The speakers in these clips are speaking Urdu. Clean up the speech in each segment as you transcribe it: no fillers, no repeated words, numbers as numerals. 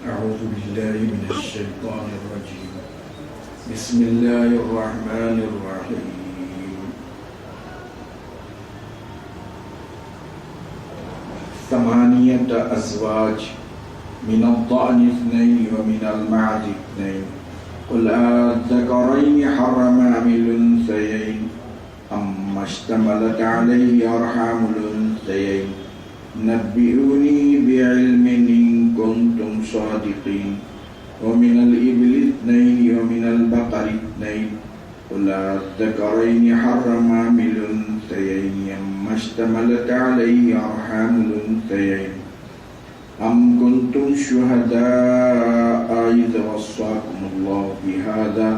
أعوذ بالله من الشيطان الرجيم بسم الله الرحمن الرحيم ثمانية أزواج من الضأن اثنين ومن المعز اثنين قل أذكرين حرم أم الأنثيين أما اشتملت عليه أرحام الأنثيين نبئوني بعلم إن كنتم صادقين ومن الإبل اثنين ومن البقر اثنين قل أذكرين حرم أم الأنثيين أما اشتملت عليه أرحام الأنثيين أم كنتم شهداء إذ وصاكم الله بهذا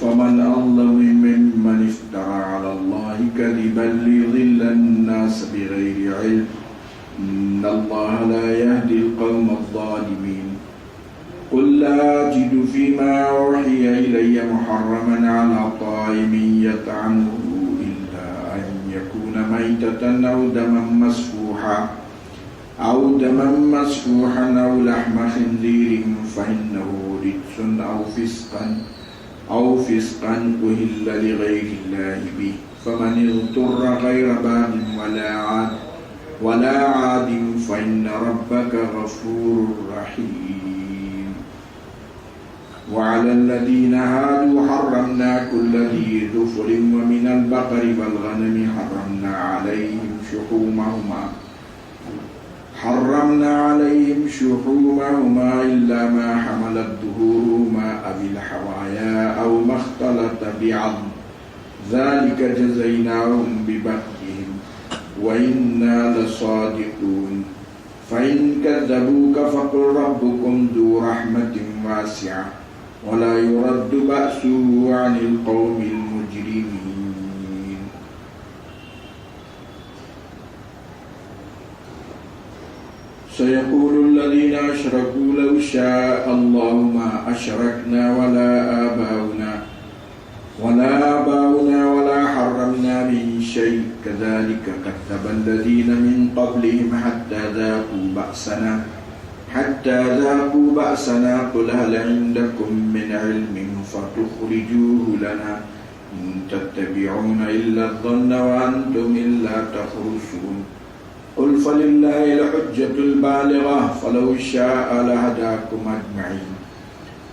فمن أظلم ممن افترى على الله كذبا ليضل الناس بغير علم إن الله لا يهدي القوم الظالمين قل لا أجد فيما أوحي إلي محرما على طاعم يطعمه إلا أن يكون ميتة أو دما مسفوحا أو لحم خنزير فإنه رجس أو فسقا أهل لغير الله به فمن اضطر غير باغ ولا عاد فإن ربك غفور رحيم وعلى الذين هادوا حرمنا كل ذي ظفر ومن البقر والغنم حرمنا عليهم شحومهما إلا ما حملت ظهورهما أو الحوايا أو ما اختلط بعظم ذلك جزيناهم ببغيهم وإنا لصادقون فإن كذبوك فقل ربكم ذو رحمة واسعة ولا يرد بأسه عن القوم المجرمين. سيقول الذين أشركوا لو شاء الله ما أشركنا ولا آباؤنا ولا حرمنا من شيء كذلك كذب الذين من قبلهم حتى ذاقوا بأسنا قل هل عندكم من علم فتخرجوه لنا إن تتبعون إلا الظن وأنتم إلا تخرصون قل فلله الحجة البالغة فلو شاء لهداكم أجمعين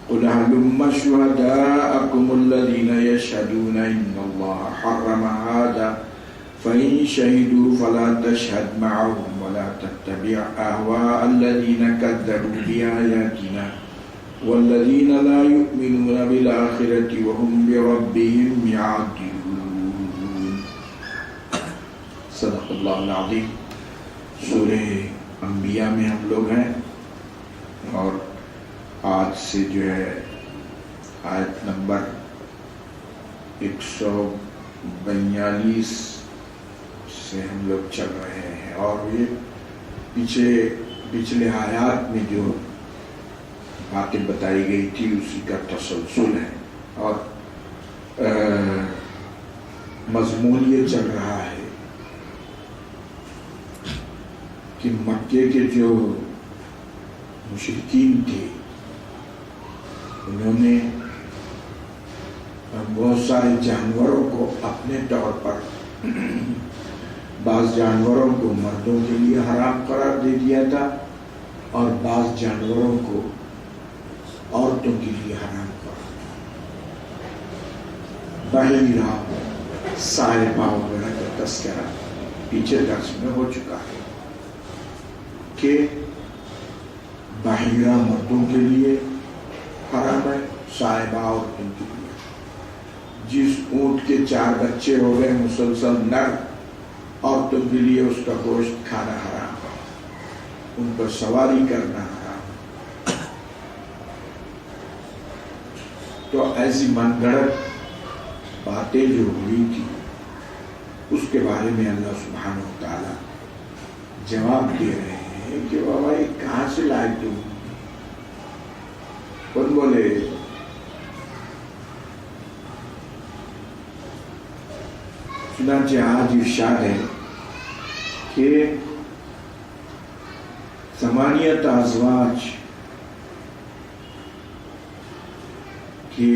قل هلم شهداءكم الذين يشهدون إن الله حرم هذا فإن شهدوا فلا تشهد معهم ولا تتبع أهواء الذين كذبوا بآياتنا والذين لا يؤمنون بالآخرة وهم بربهم يعدلون. صدق اللہ العظیم. سورہ انبیاء میں ہم لوگ ہیں اور آج سے جو ہے آیت نمبر 142 سے ہم لوگ چل رہے ہیں اور یہ پچھلے آیات میں جو باتیں بتائی گئی تھی اسی کا تسلسل ہے اور مضمون یہ چل رہا ہے کہ مکے کے جو مشرکین تھے انہوں نے بہت سارے جانوروں کو اپنے طور پر بعض جانوروں کو مردوں کے لیے حرام قرار دے دیا تھا اور بعض جانوروں کو عورتوں کے لیے حرام قرار دیا. بحیرہ صاحبہ وغیرہ کا تذکرہ پیچھے درس میں ہو چکا ہے کہ بحیرہ مردوں کے لیے حرام ہے، صاحبہ عورتوں کے لیے. جس اونٹ کے 4 بچے ہو گئے مسلسل نر، عورتوں کے لیے اس کا گوشت کھانا حرام ہے، ان پر سواری کرنا حرام. تو ایسی من گھڑت باتیں جو ہوئی تھی اس کے بارے میں اللہ سبحانہ و تعالی جواب دے رہے ہیں کہ بابا یہ کہاں سے لائے تم؟ کون بولے؟ چنانچہ آج ارشاد ہے کہ 8 ازواج کہ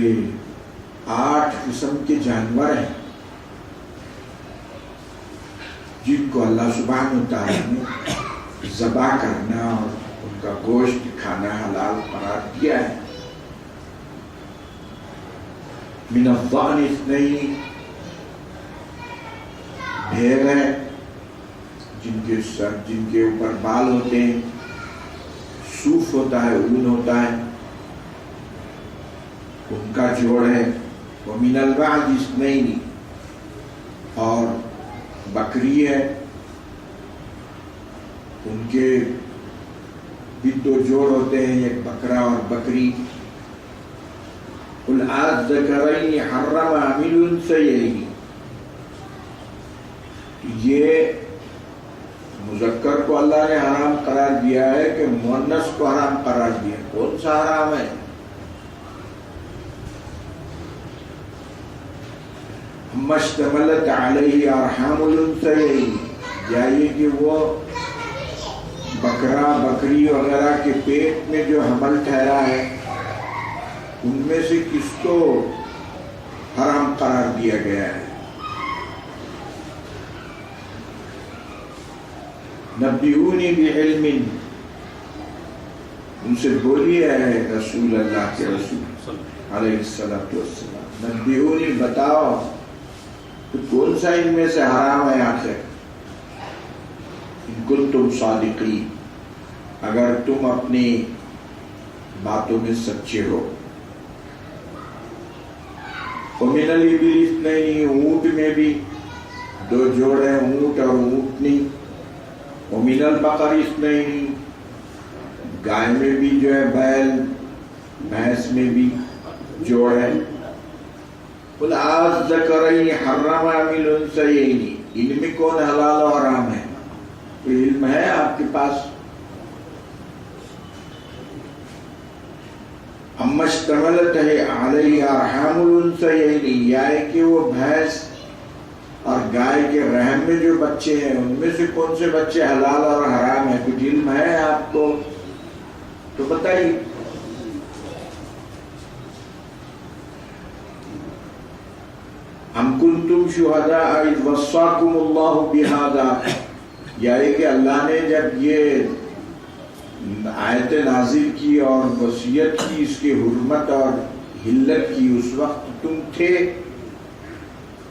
8 قسم کے جانور ہیں جن کو اللہ سبحانہ وتعالی نے ذبح کرنا اور ان کا گوشت کھانا حلال قرار دیا ہے. من الضأن 2 بھیڑ ہے جن کے اوپر بال ہوتے ہیں، صوف ہوتا ہے، اون ہوتا ہے، ان کا جوڑ ہے. ومن البعض 2 اور بکری ہے، ان کے بھی 2 جوڑ ہوتے ہیں، ایک بکرا اور بکری. قل الذکرین حرم ام الانثیین، یہ مذکر کو اللہ نے حرام قرار دیا ہے کہ مؤنث کو حرام قرار دیا. کون سا حرام ہے؟ اما اشتملت علیہ ارحام الانثیین، یا یہ کہ وہ بکرا بکری وغیرہ کے پیٹ میں جو حمل ٹھہرا ہے ان میں سے کس کو حرام قرار دیا گیا ہے. نبئونی بعلم، ان سے بولیے ہے رسول اللہ کے رسول علیہ السلام، نبئونی بتاؤ تو کون سا ان میں سے حرام ہے آخر، ان کنتم صادقین، اگر تم اپنی باتوں میں سچے ہو. ومن الابل 2، اونٹ میں بھی 2 جوڑ ہیں، اونٹ اور اونٹنی. ومن البقر 2، گائے میں بھی جو ہے بیل، بھینس میں بھی جوڑ ہے. قل الذکرین حرم ام الانثیین، ان میں کون حلال و حرام ہے؟ کوئی علم ہے آپ کے پاس؟ اما اشتملت علیہ ارحام الانثیین، یا ہے کہ وہ بھینس اور گائے کے رحم میں جو بچے ہیں ان میں سے کون سے بچے حلال اور حرام ہیں؟ کچھ علم ہے آپ کو تو بتائیے. ام کنتم شہداء اذ وصاکم اللہ بہذا، یا ہے کہ اللہ نے جب یہ آیت نازل کی اور وصیت کی اس کی حرمت اور حلت کی، اس وقت تم تھے،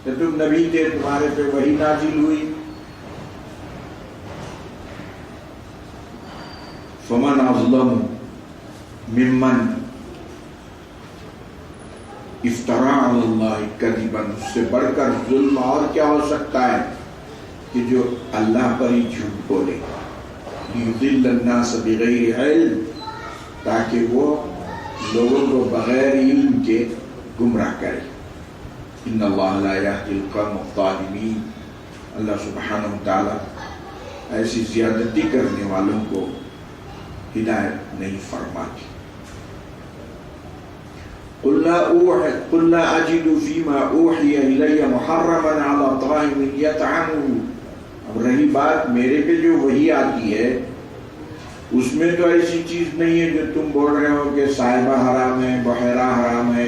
تم نبی تھے، تمہارے پہ وحی نازل ہوئی. فمن اظلم ممن افترا علی اللہ کذبا، اس سے بڑھ کر ظلم اور کیا ہو سکتا ہے کہ جو اللہ پر ہی جھوٹ بولے. لیضل الناس بغیر علم، تاکہ وہ لوگوں کو بغیر علم کے گمراہ کرے. ان اللہ لا یہدی القوم الظالمین، اللہ سبحانہ وتعالی ایسی زیادتی کرنے والوں کو ہدایت نہیں فرماتی. قل لا اجد فیما اوحی الی محرما علی طاعم یطعمہ، اب رہی بات میرے پہ جو وحی آتی ہے اس میں تو ایسی چیز نہیں ہے جو تم بول رہے ہو کہ صاحبہ حرام ہے، بحیرہ حرام ہے،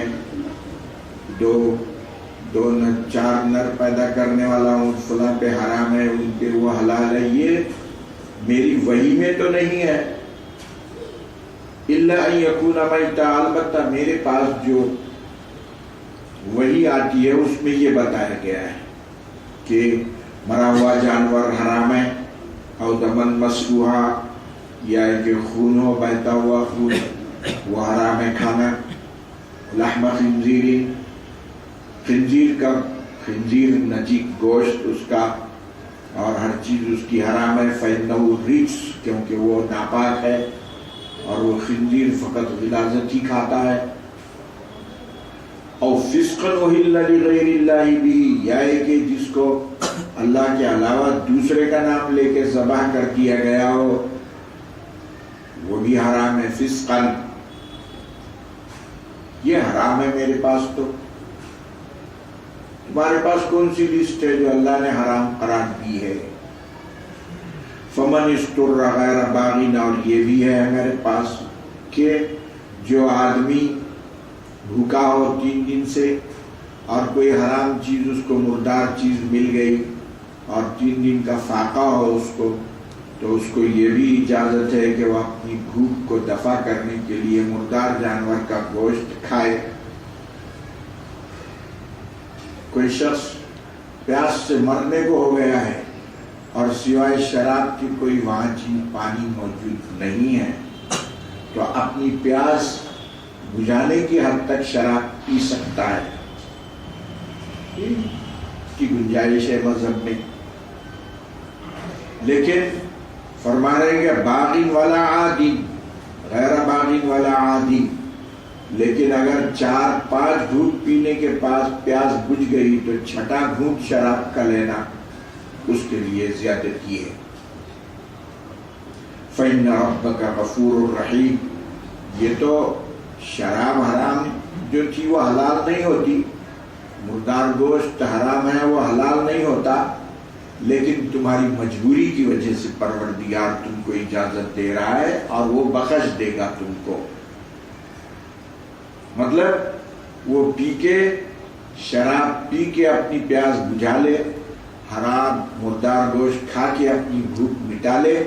4 نر پیدا کرنے والا اونٹ فلاں پہ حرام ہے، ان پہ وہ حلال ہے. یہ میری وحی میں تو نہیں ہے. الا ان یکون میتا، البتہ میرے پاس جو وحی آتی ہے اس میں یہ بتایا گیا ہے کہ مرا ہوا جانور حرام ہے، او دمن مسفوحا، یا کہ خون ہو، بہتا ہوا خون، وہ حرام ہے کھانا. لحم خنزیر، خنزیر کا، خنزیر نجی گوشت اس کا اور ہر چیز اس کی حرام ہے. فإنه رجس، کیونکہ وہ ناپاک ہے اور وہ خنزیر فقط غلاظت ہی کھاتا ہے. او فسقا احل لغیر اللہ بھی، یا کہ جس کو اللہ کے علاوہ دوسرے کا نام لے کے ذبح کر دیا گیا ہو وہ بھی حرام ہے. فسقا، یہ حرام ہے میرے پاس. تو تمہارے پاس کون سی لسٹ ہے جو اللہ نے حرام قرار دی ہے؟ فمن استر غیر باغ، اور یہ بھی ہے میرے پاس کہ جو آدمی بھوکا ہو 3 دن سے اور کوئی حرام چیز اس کو مردار چیز مل گئی اور 3 دن کا فاقہ ہو اس کو، تو اس کو یہ بھی اجازت ہے کہ وہ اپنی بھوک کو دفع کرنے کے لیے مردار جانور کا گوشت کھائے۔ کوئی شخص پیاس سے مرنے کو ہو گیا ہے اور سوائے شراب کی کوئی وہاں چیز پانی موجود نہیں ہے، تو اپنی پیاس بجھانے کی حد تک شراب پی سکتا ہے، کی گنجائش ہے مذہب میں۔ لیکن فرما رہے کہ باغین والا عادی، غیر باغین والا عادی، لیکن اگر 4-5 گھونٹ پینے کے پاس پیاس بجھ گئی تو 6واں گھونٹ شراب کا لینا اس کے لیے زیادتی ہے۔ فَإِنَّ رَبَّكَ غَفُورٌ رَحِيمٌ، یہ تو شراب حرام جو تھی وہ حلال نہیں ہوتی، مردار گوشت حرام ہے وہ حلال نہیں ہوتا، لیکن تمہاری مجبوری کی وجہ سے پروردگار تم کو اجازت دے رہا ہے اور وہ بخش دے گا تم کو۔ مطلب وہ پی کے، شراب پی کے اپنی پیاس بجھا لے، حرام مردار گوشت کھا کے اپنی بھوک مٹا لے،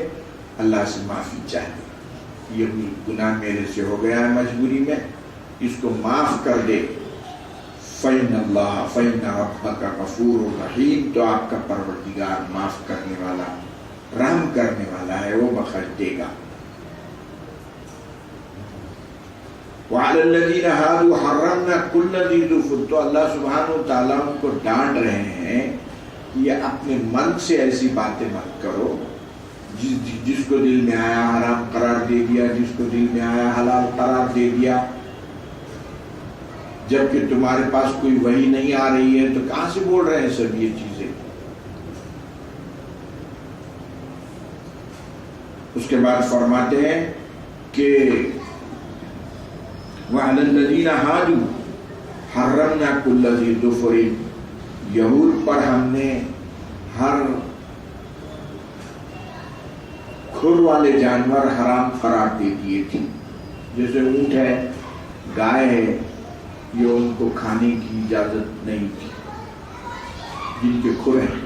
اللہ سے معافی چاہیے، یہ گناہ میرے سے ہو گیا ہے مجبوری میں، اس کو معاف کر دے۔ فَإِنَّ رَبَّكَ غَفُورٌ رَحِيمٌ، تو آپ کا پروردگار معاف کرنے والا، رحم کرنے والا ہے، وہ بخش دے گا۔ وَعَلَى الَّذِينَ هَادُوا حَرَّمْنَا كُلَّ ذِي ظُفُرٍ، تو اللہ سبحانہ و تعالیٰ ان کو ڈانٹ رہے ہیں کہ یہ اپنے من سے ایسی باتیں مت کرو، جس کو دل میں آیا حرام قرار دے دیا، جس کو دل میں آیا حلال قرار دے دیا، جبکہ تمہارے پاس کوئی وحی نہیں آ رہی ہے تو کہاں سے بول رہے ہیں سب یہ چیزیں۔ اس کے بعد فرماتے ہیں کہ وَعَلَى الَّذِينَ هَادُوا حَرَّمْنَا كُلَّ ذِي ظُفُرٍ، یہود پر ہم نے ہر کھر والے جانور حرام قرار دے دیے تھے، جیسے اونٹ ہے، گائے ہے، یہ ان کو کھانے کی اجازت نہیں تھی، جن کے کھر ہیں۔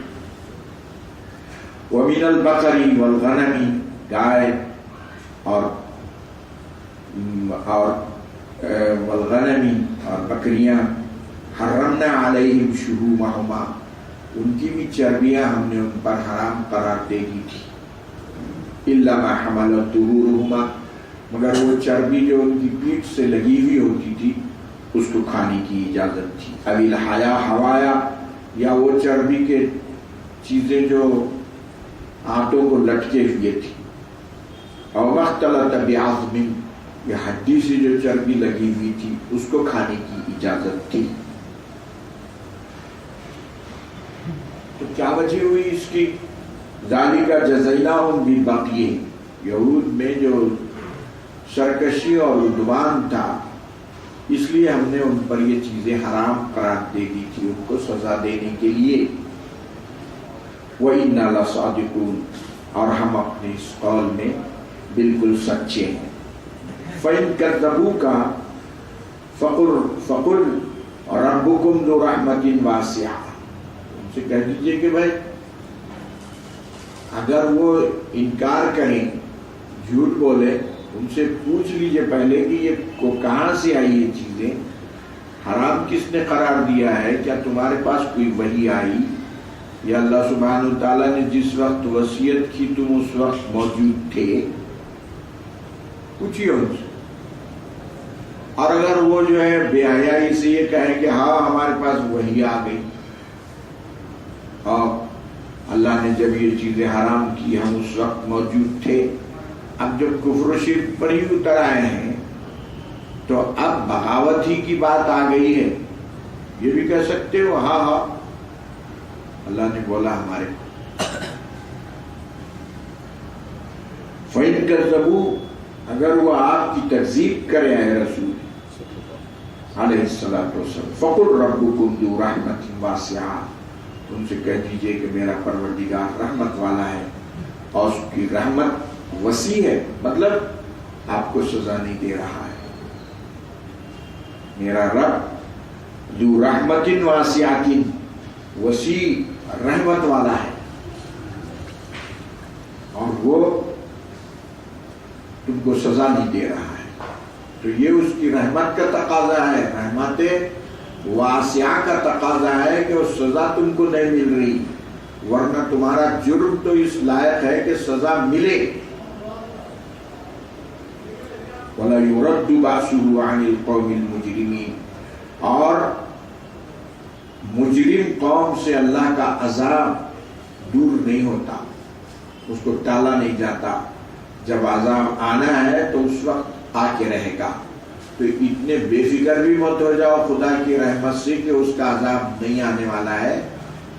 وَمِنَ الْبَقَرِ وَالْغَنَمِ، گائے اور والغنمی اور بکریاں، حرمنا علیہم شحومہما، ان کی بھی چربیاں ہم نے ان پر حرام قرار دے دی تھی، الا ما حملت ظہورہما، مگر وہ چربی جو ان کی پیٹھ سے لگی ہوئی ہوتی تھی اس کو کھانے کی اجازت تھی، اوی الحیا حوایا، یا وہ چربی کے چیزیں جو آنتوں کو لٹکے ہوئے تھی، اور مختلط بعظم، یہ ہڈی سے جو چربی لگی ہوئی تھی اس کو کھانے کی اجازت تھی۔ تو کیا وجہ ہوئی اس کی؟ ذالک جزیناہم بالبغی، یہود میں جو سرکشی اور عدوان تھا اس لیے ہم نے ان پر یہ چیزیں حرام قرار دے دی تھی، ان کو سزا دینے کے لیے۔ وَإِنَّا لَصَادِقُونَ، اور ہم اپنے اس قول میں بالکل سچے ہیں۔ فَإِن كَذَّبُوكَ فَقُلْ رَبُّكُمْ ذُو رَحْمَةٍ وَاسِعَةٍ، ان سے کہہ دیجئے کہ بھائی اگر وہ انکار کریں، جھوٹ بولے، ان سے پوچھ لیجئے پہلے کہ یہ کو کہاں سے آئی یہ چیزیں، حرام کس نے قرار دیا ہے، کیا تمہارے پاس کوئی وحی آئی، یا اللہ سبحانہ وتعالیٰ نے جس وقت وصیت کی تم اس وقت موجود تھے؟ پوچھئے ان سے۔ اور اگر وہ جو ہے بے حیائی سے یہ کہیں کہ ہاں ہمارے پاس وحی آ گئی اور اللہ نے جب یہ چیزیں حرام کی ہم اس وقت موجود تھے، اب جب کفر و شرک پر ہی اتر آئے ہیں تو اب بغاوت ہی کی بات آ گئی ہے، یہ بھی کہہ سکتے ہو ہاں ہاں اللہ نے بولا ہمارے۔ فَإِن كَذَّبُوا، اگر وہ آپ کی تکذیب کرے اے رسول علیہ الصلوۃ والسلام، فَقُلْ رَبُّكُمْ ذُو رَحْمَةٍ وَاسِعَةٍ، ان سے کہہ دیجئے کہ میرا پروردگار رحمت والا ہے اور اس کی رحمت وسیع ہے، مطلب آپ کو سزا نہیں دے رہا ہے۔ میرا رب ذو رحمت واسعۃ، وسیع رحمت والا ہے، اور وہ تم کو سزا نہیں دے رہا ہے۔ تو یہ اس کی رحمت کا تقاضا ہے، رحمت واسعہ کا تقاضا ہے کہ وہ سزا تم کو نہیں مل رہی، ورنہ تمہارا جرم تو اس لائق ہے کہ سزا ملے۔ وَلَا يُرَدُّ بَأْسُهُ عَنِ الْقَوْمِ الْمُجْرِمِينَ، اور مجرم قوم سے اللہ کا عذاب دور نہیں ہوتا، اس کو ٹالا نہیں جاتا۔ جب عذاب آنا ہے تو اس وقت آ کے رہے گا۔ تو اتنے بے فکر بھی مت ہو جاؤ خدا کی رحمت سے کہ اس کا عذاب نہیں آنے والا ہے،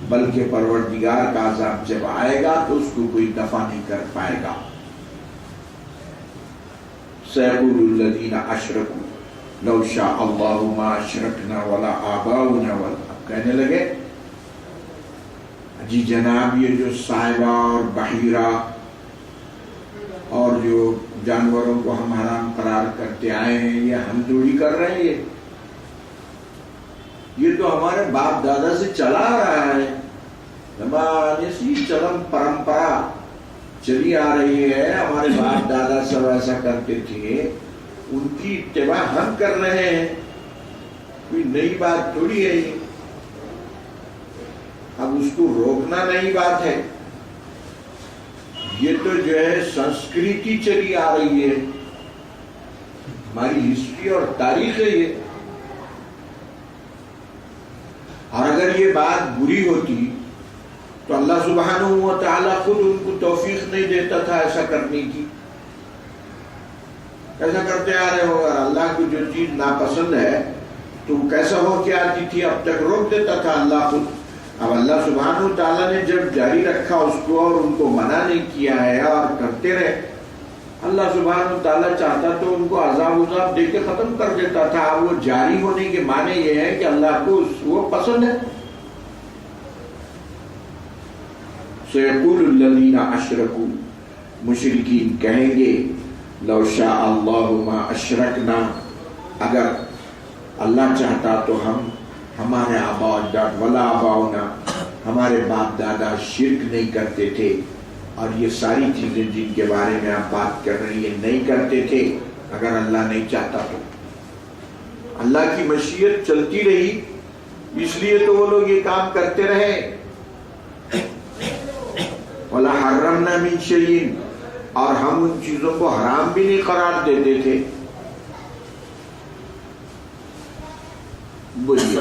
بلکہ پروردگار کا عذاب جب آئے گا تو اس کو کوئی دفع نہیں کر پائے گا۔ سَيَقُولُ الَّذِينَ أَشْرَكُوا لَوْ شَاءَ اللَّهُ مَا أَشْرَكْنَا وَلَا آبَاؤُنَا وَلَا، اب کہنے لگے جی جناب یہ جو صاحبہ اور بحیرہ اور جو جانوروں کو ہم حرام قرار کرتے آئے ہیں، یہ ہم تھوڑی کر رہے ہیں، یہ تو ہمارے باپ دادا سے چلا آ رہا ہے، زمانے سے چلن پرمپرا چلی آ رہی ہے، ہمارے باپ دادا سب ایسا کرتے تھے، ان کی اتباع ہم کر رہے ہیں، کوئی نئی بات تھوڑی ہے یہ، اب اس کو روکنا نئی بات ہے، یہ تو جو ہے سنسکرتی چلی آ رہی ہے، ہماری ہسٹری اور تاریخ ہے یہ۔ اور اگر یہ بات بری ہوتی تو اللہ سبحانہ و تعالیٰ خود ان کو توفیق نہیں دیتا تھا ایسا کرنے کی۔ ایسا کرتے آ رہے ہو، اگر اللہ کو جو چیز ناپسند ہے تو کیسا ہو کے آتی تھی، اب تک روک دیتا تھا اللہ خود۔ اب اللہ سبحانہ تعالیٰ نے جب جاری رکھا اس کو اور ان کو منع نہیں کیا ہے اور کرتے رہے، اللہ سبحانہ تعالیٰ چاہتا تو ان کو عذاب دے کے ختم کر دیتا تھا۔ اب وہ جاری ہونے کے معنی یہ ہے کہ اللہ کو وہ پسند ہے۔ سَيَقُولُ الَّذِينَ أَشْرَكُوا، مشرکین کہیں گے لَوْ شَاءَ اللَّهُ مَا أَشْرَكْنَا، اگر اللہ چاہتا تو ہم ہمارے آباء و اجداد ولا آباؤنا، ہمارے باپ دادا شرک نہیں کرتے تھے، اور یہ ساری چیزیں جن کے بارے میں آپ بات کر رہی ہیں نہیں کرتے تھے اگر اللہ نہیں چاہتا تو۔ اللہ کی مشیت چلتی رہی، اس لیے تو وہ لوگ یہ کام کرتے رہے۔ وَلَا حَرَّمْنَا مِن شَيْءٍ، اور ہم ان چیزوں کو حرام بھی نہیں قرار دیتے تھے۔ بولیے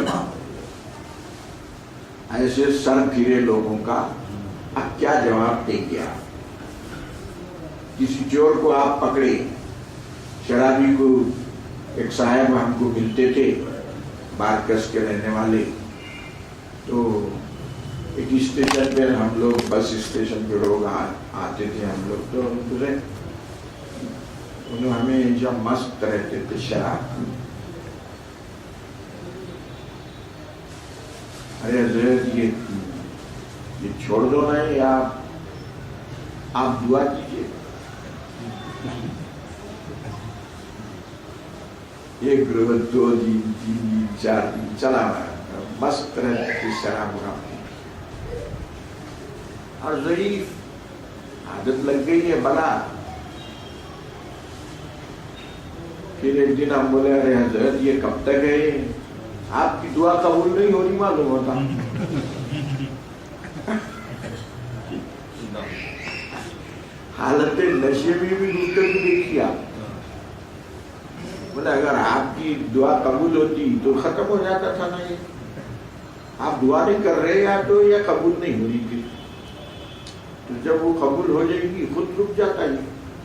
ایسے سر پھرے لوگوں کا اب کیا جواب دیں گے آپ؟ کسی چور کو آپ پکڑے، شرابی کو، ایک صاحب ہم کو ملتے تھے بارکس کے رہنے والے، تو ایک اسٹیشن پہ ہم لوگ، بس اسٹیشن پہ لوگ آتے تھے ہم لوگ، تو انہوں ہمیں جب مست رہتے تھے شراب، ارے حضرت یہ چھوڑ دو نا، یا آپ دعا کیجیے، ایک روز، 2 دن، 3 دن، 4 دن چلا مست رہتے تھے شراب اور ضعیف عادت لگ گئی ہے بلا۔ پھر ایک دن ہم بولے ارے حضرت یہ کب تک ہے، آپ کی دعا قبول نہیں ہو رہی معلوم ہوتا۔ حالت نشے میں بھی دوسرے کو دیکھیے آپ، بولے اگر آپ کی دعا قبول ہوتی تو ختم ہو جاتا تھا نا، یہ آپ دعا نہیں کر رہے یا تو یہ قبول نہیں ہو رہی تھی، تو جب وہ قبول ہو جائے گی خود رک جاتا ہے۔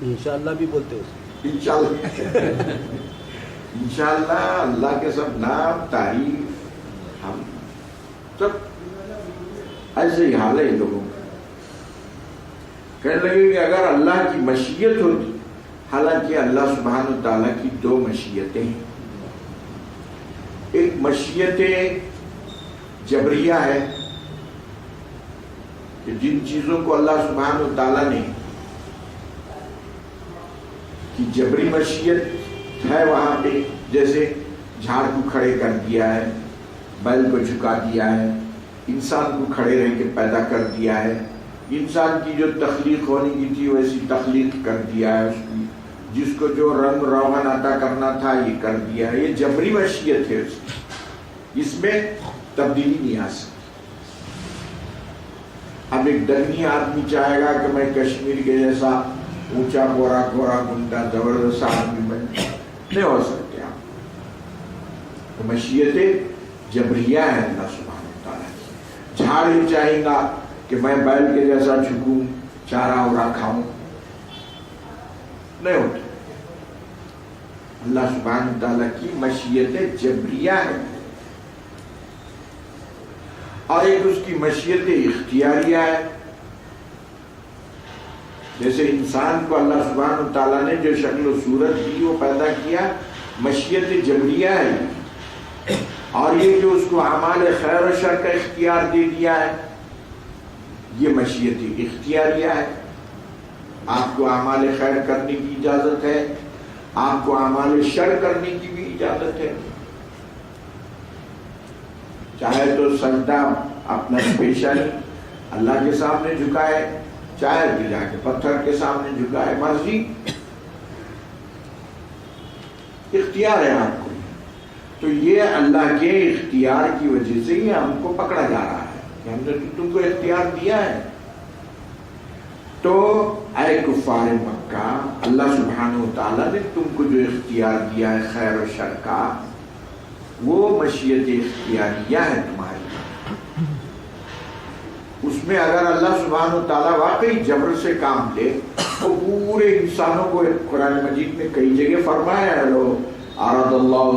انشاءاللہ بھی بولتے ہو، انشاءاللہ انشاءاللہ اللہ کے سب نام، تعریف، ہم سب ایسے ہی حال ہے لوگوں کا۔ کہنے لگے کہ اگر اللہ کی مشیت ہوتی، حالانکہ اللہ سبحانہ تعالیٰ کی 2 مشیتیں ہیں، ایک مشیت جبریہ ہے کہ جن چیزوں کو اللہ سبحانہ تعالیٰ نے کی جبری مشیت ہے وہاں پہ، جیسے جھاڑ کو کھڑے کر دیا ہے، بیل کو جھکا دیا ہے، انسان کو کھڑے رہ کے پیدا کر دیا ہے، انسان کی جو تخلیق ہونے کی تھی ویسی تخلیق کر دیا ہے، اس کی جس کو جو رنگ روغن عطا کرنا تھا یہ کر دیا ہے. یہ جبری مشیت ہے، اس میں تبدیلی نہیں آ سکتی. اب ایک ڈنگی آدمی چاہے گا کہ میں کشمیر کے جیسا اونچا گورا گورا گنڈا زبردست آدمی بن، نہیں ہو سکتے آپ. تو مشیت جبریہ ہے اللہ سبحانہ وتعالیٰ کی. جھاڑ ہی چاہے گا کہ میں بیل کے جیسا جھکوں، چارہ اورا کھاؤں، نہیں ہوتا. اللہ سبحانہ وتعالیٰ کی مشیت جبریہ ہے، اور ایک اس کی مشیت اختیاریہ ہے. جیسے انسان کو اللہ سبحانہ وتعالیٰ نے جو شکل و صورت دی وہ پیدا کیا، مشیت جبریہ ہے. اور یہ جو اس کو اعمال خیر و شر کا اختیار دے دیا ہے یہ مشیت اختیاریہ ہے. آپ کو اعمال خیر کرنے کی اجازت ہے، آپ کو اعمال شر کرنے کی بھی اجازت ہے. چاہے تو سجدہ اپنا پیشانی اللہ کے سامنے جھکائے، چاہے بھی جا کے پتھر کے سامنے جھکائے، مرضی، اختیار ہے آپ کو. تو یہ اللہ کے اختیار کی وجہ سے ہی ہم کو پکڑا جا رہا ہے کہ ہم نے تم کو اختیار دیا ہے. تو اے کفار مکہ، اللہ سبحانہ وتعالیٰ نے تم کو جو اختیار دیا ہے خیر و شر کا، وہ مشیت اختیاریہ ہے تمہاری. اس میں اگر اللہ سبحانہ وتعالیٰ واقعی جبر سے کام لے تو پورے انسانوں کو قرآن مجید میں کئی جگہ فرمایا ہے، لو اراد اللہ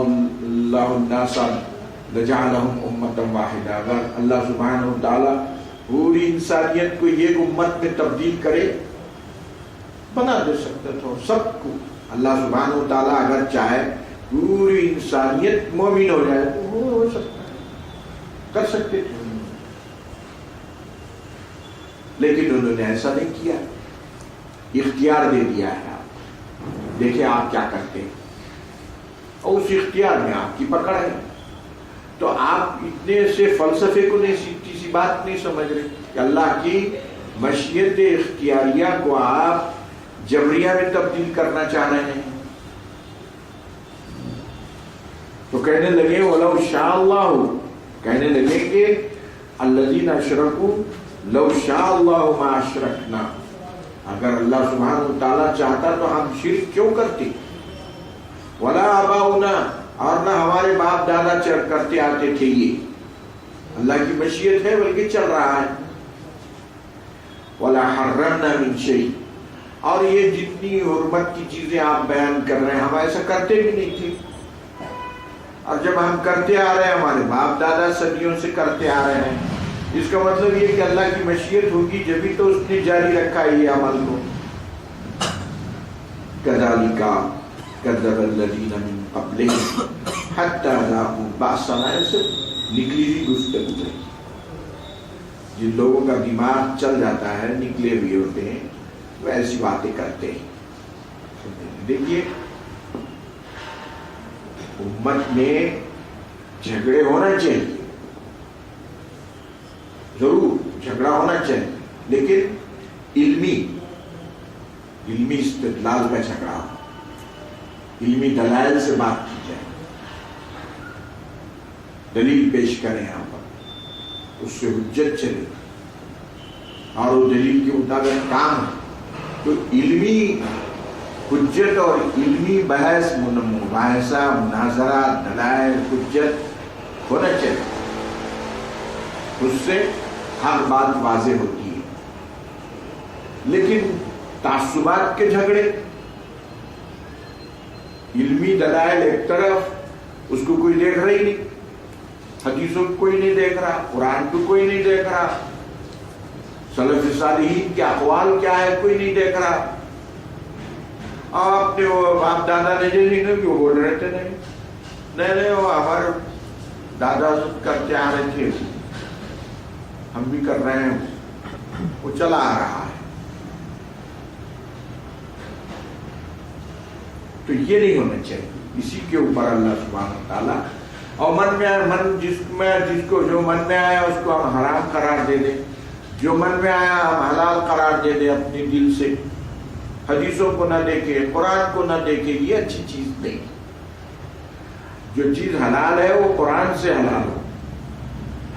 الناس لجعلہم امۃ واحدہ. اگر اللہ سبحانہ وتعالیٰ پوری انسانیت کو ایک امت میں تبدیل کرے بنا دے سکتا تھا سب کو. اللہ سبحانہ وتعالیٰ اگر چاہے پوری انسانیت مومن ہو جائے تو وہ ہو سکتا ہے، کر سکتے تھے، لیکن انہوں نے ایسا نہیں کیا. اختیار دے دیا ہے، آپ دیکھیں آپ کیا کرتے ہیں، اور اس اختیار میں آپ کی پکڑ ہے. تو آپ اتنے سے فلسفے کو نہیں، سیدھی سی بات نہیں سمجھ رہے کہ اللہ کی مشیت اختیاریہ کو آپ جبریہ میں تبدیل کرنا چاہ رہے ہیں. تو کہنے لگے وَلَوْ شَاءَ اللَّهُ، کہنے لگے کہ الَّذِينَ أَشْرَكُوا لَوْ شَاءَ اللَّهُ مَا أَشْرَكْنَا، اگر اللہ سبحانہ وتعالیٰ چاہتا تو ہم شرک کیوں کرتے. وَلَا آبَاؤُنَا، اور نہ ہمارے باپ دادا چل کرتے آتے تھے. یہ اللہ کی مشیت ہے بلکہ چل رہا ہے. وَلَا حَرَّمْنَا مِن شَيْءٍ، اور یہ جتنی حرمت کی چیزیں آپ بیان کر رہے ہیں ہم ایسا کرتے بھی نہیں تھے. اور جب ہم کرتے آ رہے ہیں ہمارے باپ دادا صدیوں سے کرتے آ رہے ہیں، اس کا مطلب یہ کہ اللہ کی مشیت ہوگی جبھی تو اس نے جاری رکھا یہ عمل کو. كَذَلِكَ كَذَّبَ الَّذِينَ مِن قَبْلِهِمْ حَتَّى ذَاقُوا بَأْسَنَا. ایسے نکلی ہوئی گفتگو ہے. جن لوگوں کا دماغ چل جاتا ہے، نکلے ہوئے ہوتے ہیں، وہ ایسی باتیں کرتے ہیں. دیکھیے امت میں جھگڑے ہونا چاہیے، ضرور جھگڑا ہونا چاہیے، لیکن علمی استدلال کا جھگڑا، علمی دلائل سے بات کی جائے، دلیل پیش کریں یہاں پر، اس سے حجت چلے اور وہ دلیل کے مطابق کام ہے. تو علمی حجت اور علمی بحث، مباحثہ، مناظرہ، دلائل، حجت ہونا چاہیے. اس سے ہر بات واضح ہوتی ہے. لیکن تعصبات کے جھگڑے، علمی دلائل ایک طرف، اس کو کوئی دیکھ رہا ہی نہیں، حدیثوں کو کوئی نہیں دیکھ رہا، قرآن کو کوئی نہیں دیکھ رہا، سلف صالحین کے اقوال کیا ہے کوئی نہیں دیکھ رہا. اور اپنے وہ باپ دادا نے جو وہ بول رہے تھے نہیں وہ ہمارے دادا کرتے آ رہے تھے، ہم بھی کر رہے ہیں، وہ چلا آ رہا ہے. تو یہ نہیں ہونا چاہیے. اسی کے اوپر اللہ سبحانہ تعالیٰ، اور من میں آیا، جس کو جو من میں آیا اس کو ہم حرام قرار دے دیں، جو من میں آیا ہم حلال قرار دے دیں اپنے دل سے، حدیثوں کو نہ دیکھے، قرآن کو نہ دیکھے، یہ اچھی چیز نہیں۔ جو چیز حلال ہے وہ قرآن سے حلال ہو،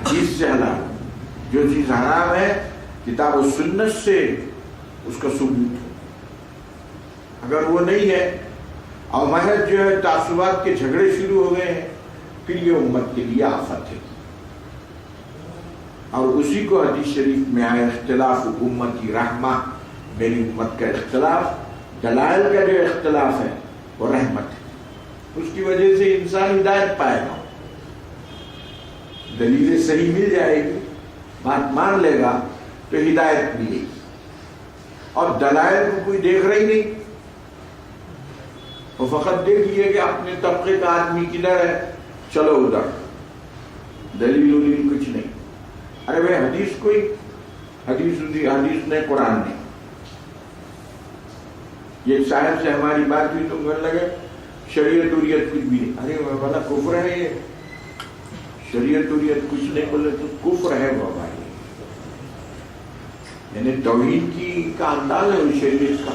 حدیث سے حلال ہو، جو چیز حرام ہے کتاب و سنت سے اس کا ثبوت ہو۔ اگر وہ نہیں ہے اور محض جو ہے تعصبات کے جھگڑے شروع ہو گئے ہیں، پھر یہ امت کے لیے آفت ہے۔ اور اسی کو حدیث شریف میں آیا اختلاف امتی رحمہ، میری امت کا اختلاف، دلائل کا جو اختلاف ہے وہ رحمت ہے، اس کی وجہ سے انسان ہدایت پائے گا، دلیلیں صحیح مل جائے گی، بات مان لے گا تو ہدایت ملے گی۔ اور دلائل کو کوئی دیکھ رہی نہیں، وہ فقط دیکھیے کہ اپنے طبقے کا آدمی کدھر ہے، چلو ادھر، دلیل ولیل کچھ نہیں۔ ارے بھائی حدیث کوئی، حدیث نے، قرآن نے۔ یہ صاحب سے ہماری بات ہوئی تو کہنے لگے شریعت وریعت کچھ بھی نہیں۔ ارے بھلا کفر ہے یہ، شریعت وریعت کچھ نہیں بولے تو کفر ہے بابا یہ، یعنی توحید کی کا انداز ہے شریعت کا،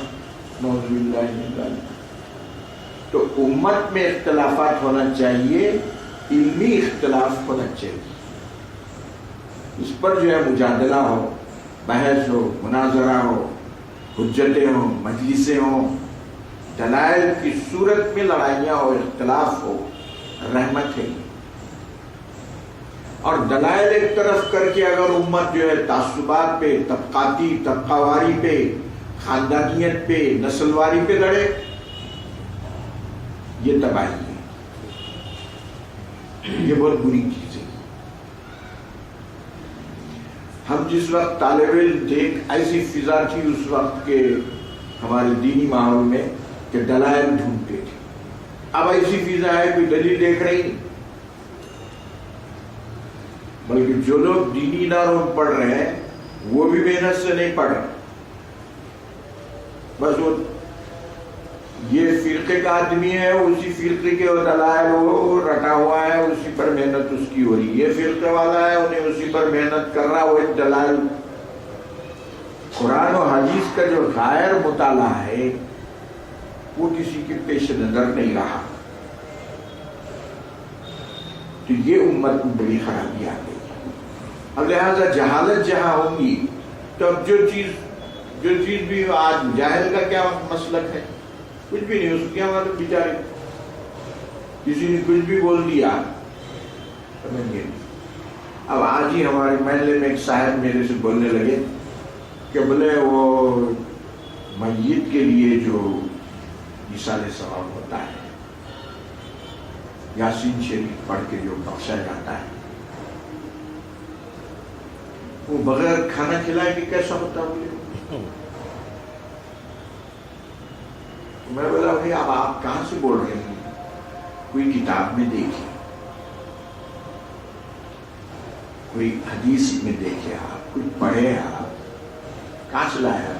نعوذ باللہ من ذالک۔ تو امت میں اختلافات ہونا چاہیے، علمی اختلاف ہونا چاہیے، اس پر جو ہے مجادلہ ہو، بحث ہو، مناظرہ ہو، حجتیں ہوں، مجلسیں ہوں، دلائل کی صورت میں لڑائیاں ہو، اختلاف ہو، رحمت ہے۔ اور دلائل ایک طرف کر کے اگر امت جو ہے تعصبات پہ، طبقاتی طبقہ واری پہ، خاندانیت پہ، نسل واری پہ لڑے، یہ تباہی ہے، یہ بہت بری چیز ہے۔ ہم جس وقت طالب علم تھے، ایسی فضا تھی اس وقت کے ہمارے دینی ماحول میں کہ دلائل ڈھونڈتے تھے۔ اب ایسی فضا ہے کوئی دلیل دیکھ رہی نہیں، بلکہ جو لوگ دینی اداروں میں پڑھ رہے ہیں وہ بھی محنت سے نہیں پڑھ رہے، بس وہ یہ فرقے کا آدمی ہے، اسی فرقے کے دلائل وہ رٹا ہوا ہے، اسی پر محنت اس کی ہو رہی ہے، یہ فرقے والا ہے انہیں اسی پر محنت کر رہا، وہ دلائل۔ قرآن و حدیث کا جو غیر مطالعہ ہے وہ کسی کے پیش نظر نہیں رہا، تو یہ امت میں بڑی خرابی آ گئی۔ اب لہذا جہالت جہاں ہوں گی تو اب جو چیز بھی آج جاہل کا کیا مسلک ہے، کچھ بھی نہیں، اس کی ہمارے بیچارے کسی نے کچھ بھی بول دیا سمجھے۔ اب آج ہی ہمارے محلے میں ایک صاحب میرے سے بولنے لگے کہ بولے وہ میت کے لیے جو ایصال ثواب ہوتا ہے، یاسین شریف پڑھ کے جو بخشا جاتا ہے، وہ بغیر کھانا کھلائے کہ کیسا ہوتا بولے۔ میں بولا بھائی اب آپ کہاں سے بول رہے ہیں، کوئی کتاب میں دیکھیں، کوئی حدیث میں دیکھے، آپ کچھ پڑھے، آپ کہاں سے لایا؟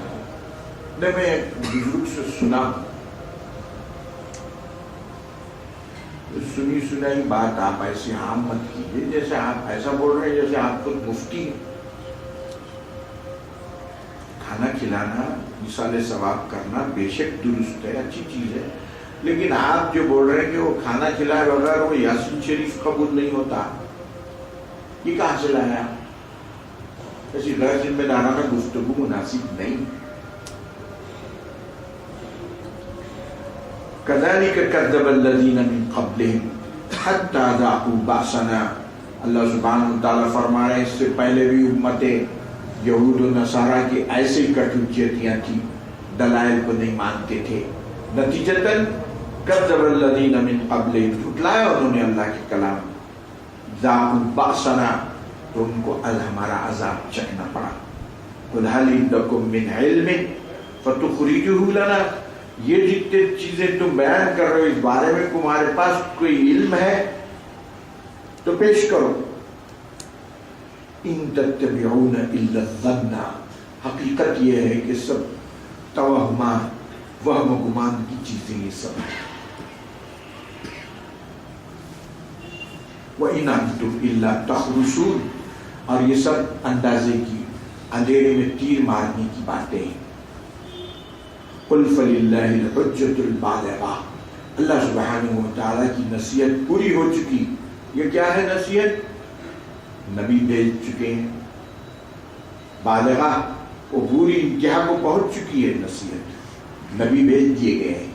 میں ایک بزرگ سے سنا، سنی سنائی بات آپ ایسے عام مت کیجیے، جیسے آپ ایسا بول رہے ہیں جیسے آپ خود مفتی ہیں۔ کھانا کھلانا، ایصال ثواب کرنا بے شک درست ہے، اچھی چیز ہے، لیکن آپ جو بول رہے ہیں کہ وہ کھانا کھلائے بغیر وہ یاسین شریف قبول نہیں ہوتا، یہ کہاں سے لایا؟ ایسی غیر ذمہ دارانہ گفتگو مناسب نہیں۔ كَذَلِكَ كَذَّبَ الَّذِينَ مِن قَبْلِهِمْ حَتَّى ذَاقُوا بَأْسَنَا۔ اللہ سبحانہ وتعالیٰ فرما رہے ہیں اس سے پہلے بھی امتیں یہود و نصارہ کی ایسی کٹوچیتیاں تھیں، دلائل کو نہیں مانتے تھے، نتیجتاً كَذَّبَ الَّذِينَ مِن قَبْلِهِمْ، جھٹلایا انہوں نے اللہ کے کلام، ذَاقُوا بَأْسَنَا، تو ان کو ہمارا عذاب چکھنا پڑا۔ قُلْ هَلْ عِندَكُم مِّنْ عِلْمٍ فَتُخْرِجُوهُ لَنَا، یہ جتنے چیزیں تم بیان کر رہے ہو اس بارے میں تمہارے پاس کوئی علم ہے تو پیش کرو۔ ان تتبعون الا الظن، حقیقت یہ ہے کہ سب توہمات، وہم و گمان کی چیزیں یہ سب ہیں۔ وَإِنْ أَنْتُمْ إِلَّا تَخْرُصُونَ، اور یہ سب اندازے کی، اندھیرے میں تیر مارنے کی باتیں ہیں۔ قُلْ فَلِلَّهِ الْحُجَّةُ الْبَالِغَةُ، اللہ سبحانہ و تعالیٰ کی نصیحت پوری ہو چکی۔ یہ کیا ہے نصیحت؟ نبی بھیج چکے ہیں، بالغہ وہ پوری انتہا کو پہنچ چکی ہے نصیحت، نبی بھیج دیے گئے ہیں۔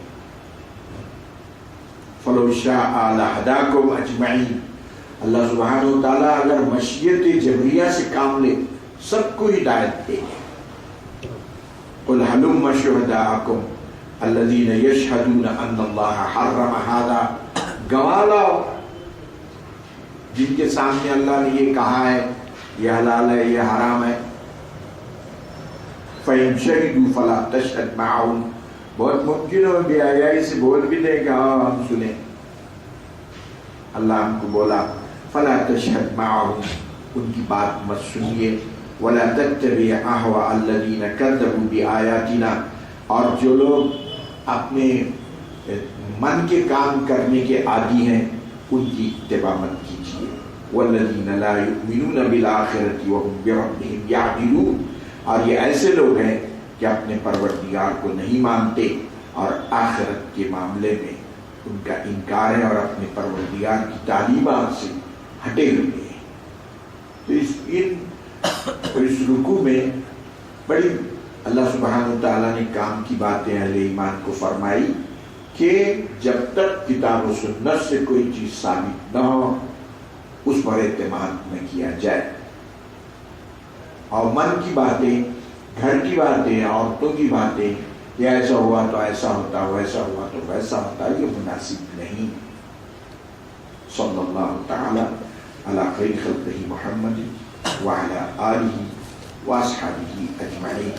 فَلَوْ شَاءَ لَهَدَاكُمْ أَجْمَعِينَ، اللہ سبحانہ و تعالیٰ اگر مشیت جبریہ سے کام لے سب کو ہدایت دے گے۔ قُلْ هَلُمَّ شُهَدَاءَكُمْ الَّذِينَ يَشْهَدُونَ أَنَّ اللَّهَ حَرَّمَ هَذَا، گواہ لاؤ جن کے سامنے اللہ نے یہ کہا ہے یہ حلال ہے یہ حرام ہے۔ فَإِنْ شَهِدُوا فَلَا تَشْهَدْ مَعَهُمْ، بہت ممکن ہو بے حیائی سے بول بھی دیں کہ ہاں ہم سنیں، اللہ ہم کو بولا فَلَا تَشْهَدْ مَعَهُمْ، ان کی بات مت سنیے۔ وَلَا تَتَّبِعْ أَهْوَاءَ الَّذِينَ كَذَّبُوا بِآيَاتِنَا، اور جو لوگ اپنے من کے کام کرنے کے عادی ہیں ان کی اتباع مت کیجیے۔ وَالَّذِينَ لَا يُؤْمِنُونَ بِالْآخِرَةِ وَهُمْ بِرَبِّهِمْ يَعْدِلُونَ، اور یہ ایسے لوگ ہیں کہ اپنے پروردگار کو نہیں مانتے اور آخرت کے معاملے میں ان کا انکار ہے اور اپنے پروردگار کی تعلیمات سے ہٹے ہوئے ہیں۔ تو اس رکوع میں بڑی اللہ سبحانہ وتعالیٰ نے کام کی باتیں اہل ایمان کو فرمائی کہ جب تک کتاب و سنت سے کوئی چیز ثابت نہ ہو اس پر اعتماد نہ کیا جائے، اور من کی باتیں، گھر کی باتیں، عورتوں کی باتیں، یہ ایسا ہوا تو ایسا ہوتا، ویسا ہوا تو ویسا ہوتا، یہ مناسب نہیں۔ صلی اللہ تعالی علی خیر خلقہ محمد وعلی آلہ واصحابہ اجمعین۔